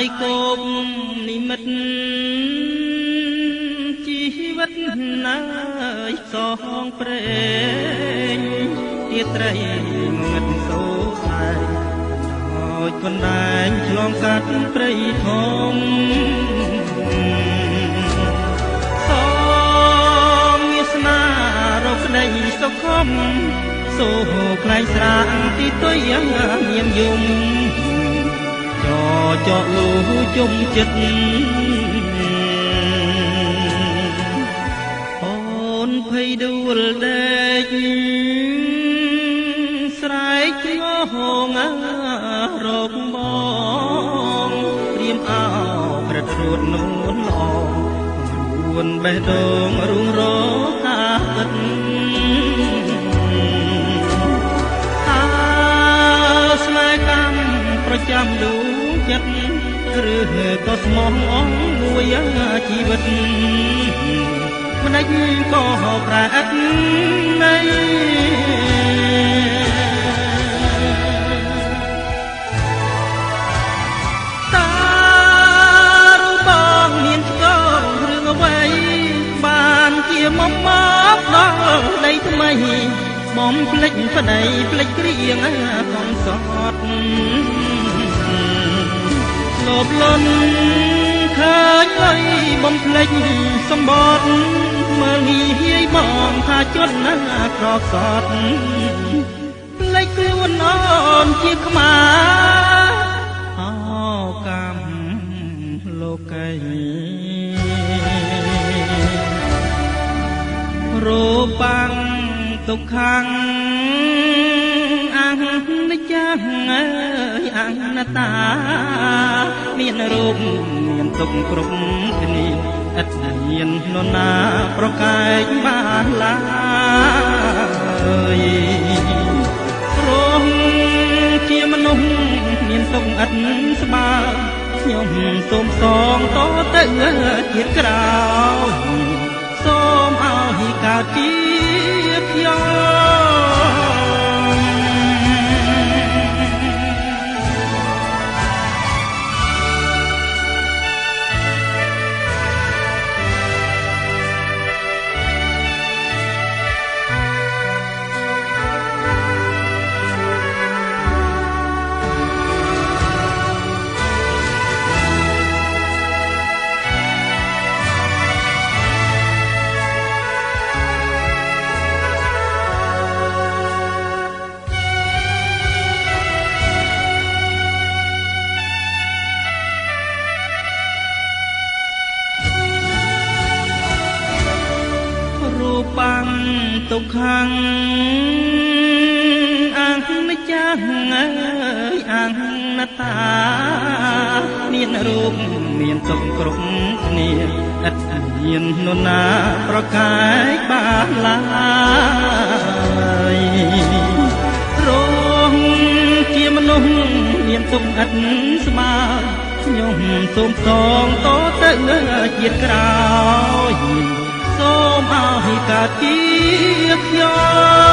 យគប់និមិត្តជីវិតណាយសងព្រេងទៀតត្រីងឹតសូតែដោយកណ្ដែងឆ្លងកាត់ព្រៃធំសូមមានស្នារកក្ដីសុខំសូខ្លែងស្រាងទីទុយមានយំចកលូជុំចិត្តអូនភ័យដួលដេកស្រែកងងរកបងព្រាមអោក្រឹតរួតនួនល្អរួនបេះដូងរុងរកាទឹកស្នេហ៍កម្មប្រចាំដួងចិត្តឬក៏ស្មោះអងមួយជីវិតម្ដេចក៏ប្រែឥតនៃតារូបបងមានឆ្កងរឿងអ្វីបានជាមកដល់ដីថ្មីបំភ្លេចប្តីភ្លេចគ្រៀងកំសត់លោបលន់ឃើញអីបំភ្លេចសម្បត្តិមើលងាយបងថាជន់ណាក្រសត់ភ្លេចខ្លួនអូនជាខ្មាអោកម្មលោកីរូបាំងទុក្ខំអនិច្ចំអើយអនត្តាមានរូបមានទុក្ខគ្រប់គ្នាឥតមាននរណាប្រកែកបានឡើយរងជាមនុស្សមានទុក្ខឥតស្បើខ្ញុំសូមសងតទៅជាតិក្រោយសូមឲ្យកើតជាខ្ញុំបាំងទុក្ខំអនិច្ចំអើយអនត្តាមានរូបមានទុក្ខគ្រប់គ្នាឥតមាននរណាប្រកែកបានឡើយរងជាមនុស្សមានទុក្ខឥតស្បើខ្ញុំសូមសងតទៅជាតិក្រោយសូមឲ្យកើតជាខ្ញុំ